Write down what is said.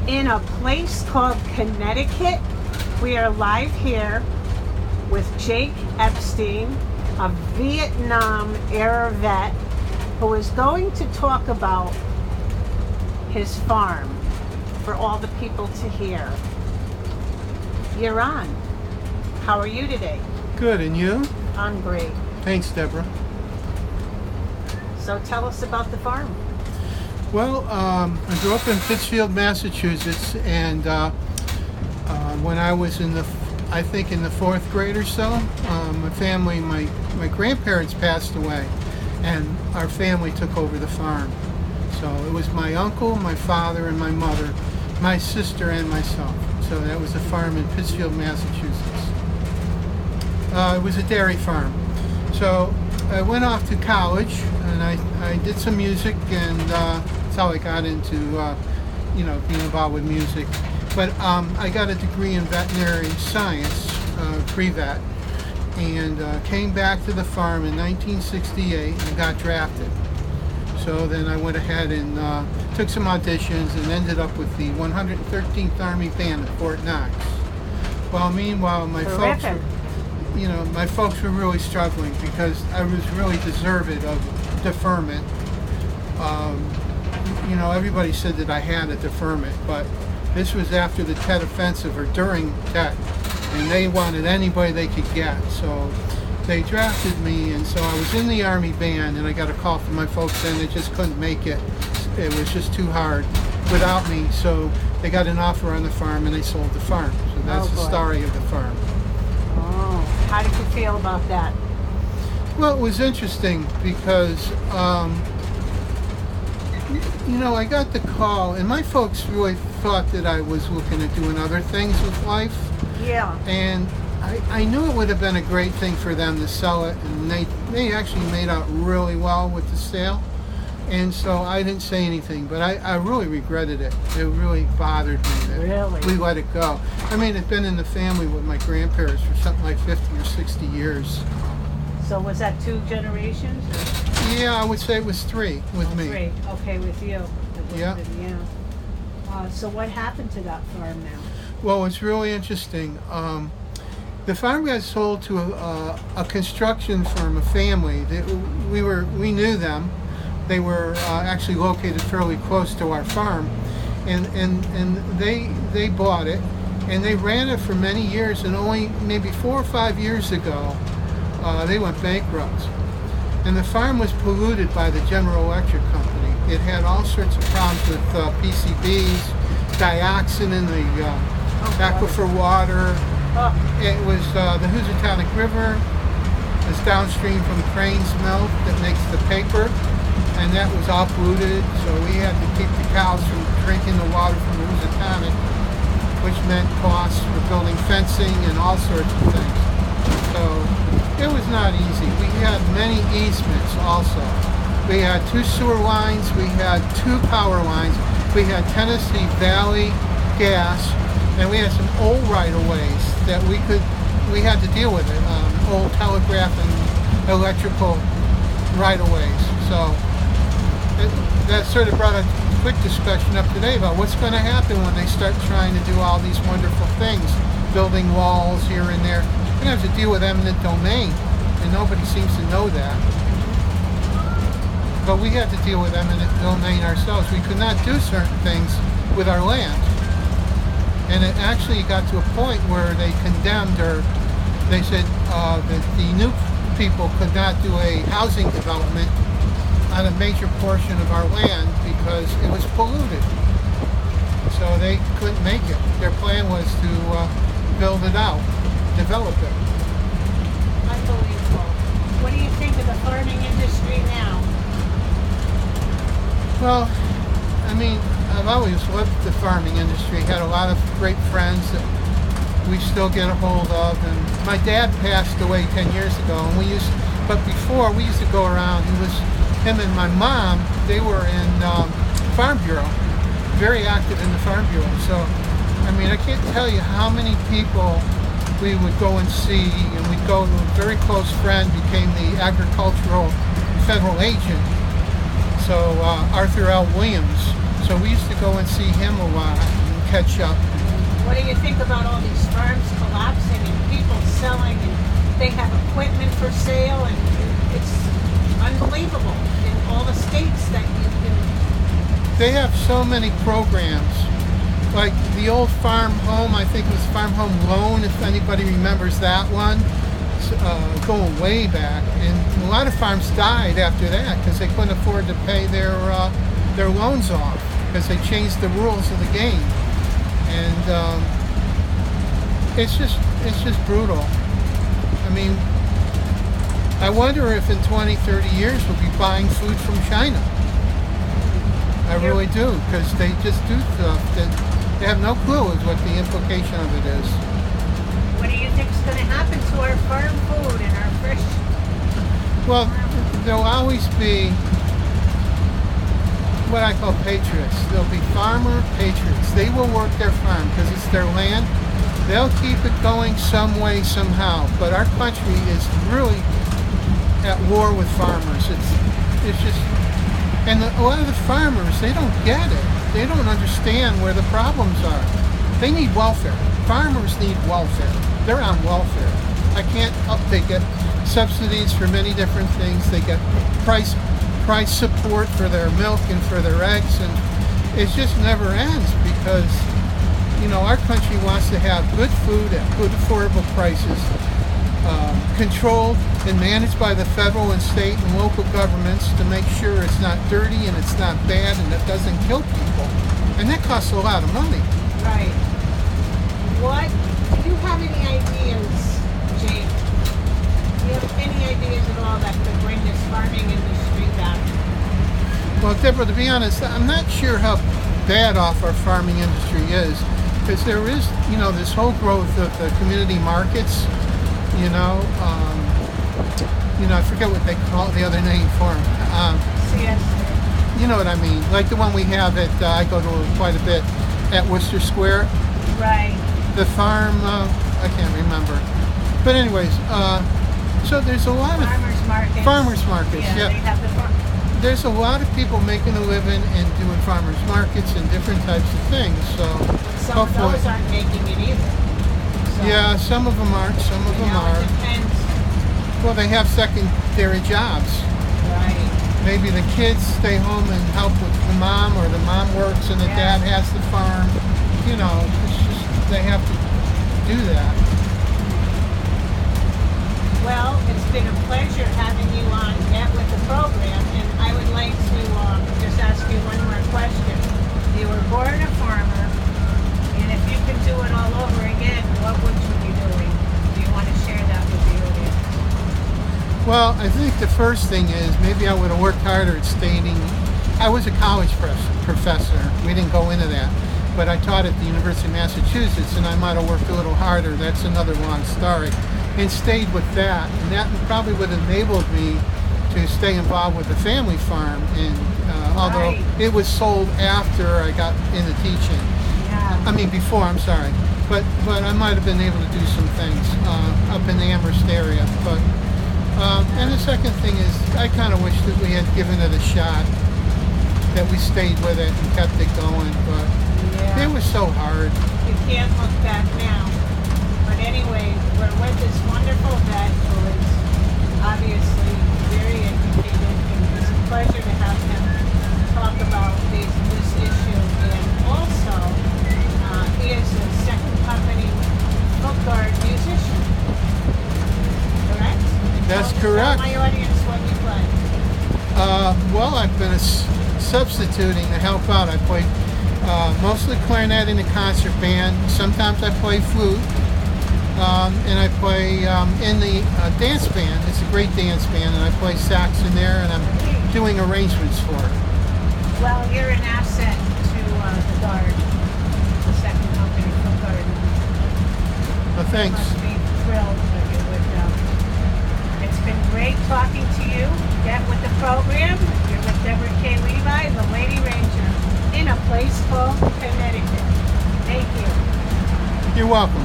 in a place called Connecticut. We are live here with Jake Epstein, a Vietnam era vet, who is going to talk about his farm for all the people to hear. You're on. How are you today? Good, and you? I'm great. Thanks, Deborah. So tell us about the farm. Well, I grew up in Pittsfield, Massachusetts, and when I was in the fourth grade or so, my grandparents passed away, and our family took over the farm. So it was my uncle, my father, and my mother, my sister, and myself. So that was a farm in Pittsfield, Massachusetts. It was a dairy farm. So I went off to college, and I did some music, and that's how I got into being involved with music. But I got a degree in veterinary science, pre-vet, and came back to the farm in 1968 and got drafted. So then I went ahead and took some auditions and ended up with the 113th Army Band at Fort Knox. Well, meanwhile, my folks were really struggling because I was really deserving of deferment. Everybody said that I had a deferment, but this was after the Tet Offensive or during Tet, and they wanted anybody they could get. So they drafted me, and so I was in the Army Band, and I got a call from my folks, and they just couldn't make it. It was just too hard without me. So they got an offer on the farm, and they sold the farm. So that's the story of the farm. Oh, how did you feel about that? Well, it was interesting because, I got the call, and my folks really thought that I was looking at doing other things with life. Yeah. And I knew it would have been a great thing for them to sell it, and they actually made out really well with the sale. And so I didn't say anything, but I really regretted it. It really bothered me that we let it go. I mean, it's been in the family with my grandparents for something like 50 or 60 years. So was that 2 generations? Or? Yeah, I would say it was 3 with me. 3, okay, with you. Yeah. So what happened to that farm now? Well, it's really interesting. The farm got sold to a construction firm, a family. We knew them. They were actually located fairly close to our farm, and they bought it, and they ran it for many years, and only maybe 4 or 5 years ago, they went bankrupt. And the farm was polluted by the General Electric Company. It had all sorts of problems with PCBs, dioxin in the aquifer water. It was the Housatonic River is downstream from Crane's Mill that makes the paper, and that was all polluted, so we had to keep the cows from drinking the water from the Housatonic, which meant costs for building fencing and all sorts of things. So it was not easy. We had many easements also. We had 2 sewer lines, we had 2 power lines, we had Tennessee Valley gas, and we had some old right-of-ways that we had to deal with it, old telegraph and electrical right-of-ways. So that sort of brought a quick discussion up today about what's going to happen when they start trying to do all these wonderful things, building walls here and there. We're going to have to deal with eminent domain, and nobody seems to know that. But we had to deal with eminent domain ourselves. We could not do certain things with our land. And it actually got to a point where they condemned, or they said that the new people could not do a housing development on a major portion of our land because it was polluted. So they couldn't make it. Their plan was to build it out, develop it. Unbelievable. What do you think of the farming industry now? Well, I mean, I've always loved the farming industry. Had a lot of great friends that we still get a hold of. And my dad passed away 10 years ago, and but before we used to go around. Him and my mom, they were in Farm Bureau, very active in the Farm Bureau. So, I mean, I can't tell you how many people we would go and see, and we'd go, a very close friend became the agricultural federal agent, so Arthur L. Williams. So we used to go and see him a lot. catch up. What do you think about all these farms collapsing and people selling, and they have equipment for sale, and it's unbelievable in all the states that you can. They have so many programs, like the old farm home, I think it was Farm Home Loan, if anybody remembers that one, going way back. And a lot of farms died after that because they couldn't afford to pay their loans off because they changed the rules of the game. And it's just brutal. I mean, I wonder if in 20, 30 years we'll be buying food from China. I really do, because they just do stuff that they have no clue is what the implication of it is. What do you think is going to happen to our farm food and our fresh? Well, there'll always be what I call patriots. There'll be farmer patriots. They will work their farm because it's their land. They'll keep it going some way, somehow. But our country is really at war with farmers. It's just, and a lot of the farmers, they don't get it. They don't understand where the problems are. They need welfare. Farmers need welfare. They're on welfare. They get subsidies for many different things. They get price support for their milk and for their eggs, and it just never ends because, you know, our country wants to have good food at good affordable prices, controlled and managed by the federal and state and local governments to make sure it's not dirty and it's not bad and it doesn't kill people. And that costs a lot of money. Right. Do you have any ideas, Jake? Do you have any ideas at all that could bring this farming industry back? Well, Deborah, to be honest, I'm not sure how bad off our farming industry is, because there is, you know, this whole growth of the community markets. I forget what they call the other name for them. Yes. You know what I mean? Like the one we have at, I go to quite a bit, at Worcester Square. Right. The farm, I can't remember. But anyways, so there's a lot of farmers markets. Yeah. They have the farm. There's a lot of people making a living and doing farmers markets and different types of things. So some of those aren't making it either. So, yeah, some of them aren't. Some of them are. It depends. Well, they have secondary jobs. Right. Maybe the kids stay home and help with the mom, or the mom works and the dad has the farm. You know, it's just they have to do that. Well, it's been a pleasure having you on Get With the program, and I would like to just ask you one more question. You were born a farmer, and if you could do it all over again, what would you be doing? Do you want to share that with the audience? Well, I think the first thing is maybe I would have worked harder at stating. I was a college professor. We didn't go into that. But I taught at the University of Massachusetts, and I might have worked a little harder. That's another long story. And stayed with that. And that probably would have enabled me to stay involved with the family farm. And although it was sold after I got into teaching. Yeah. I mean, before, I'm sorry. But I might have been able to do some things up in the Amherst area. But and the second thing is, I kind of wish that we had given it a shot, that we stayed with it and kept it going, but it was so hard. You can't look back now. But anyway, we're with this wonderful vet who is obviously very educated, and it's a pleasure to have him talk about this issue. And also, he is a second company book guard musician. Correct? That's correct. Tell my audience what you play. Well, I've been substituting to help out. I play mostly clarinet in a concert band. Sometimes I play flute, and I play in the dance band. It's a great dance band, and I play sax in there, and I'm doing arrangements for it. Well, you're an asset to the Guard, the second company, book guard. Well, thanks. You must be thrilled that you would. It's been great talking to you. Get with the program. You're with Deborah K. Levi, the Lady Ranger, in a place called Connecticut. Thank you. You're welcome.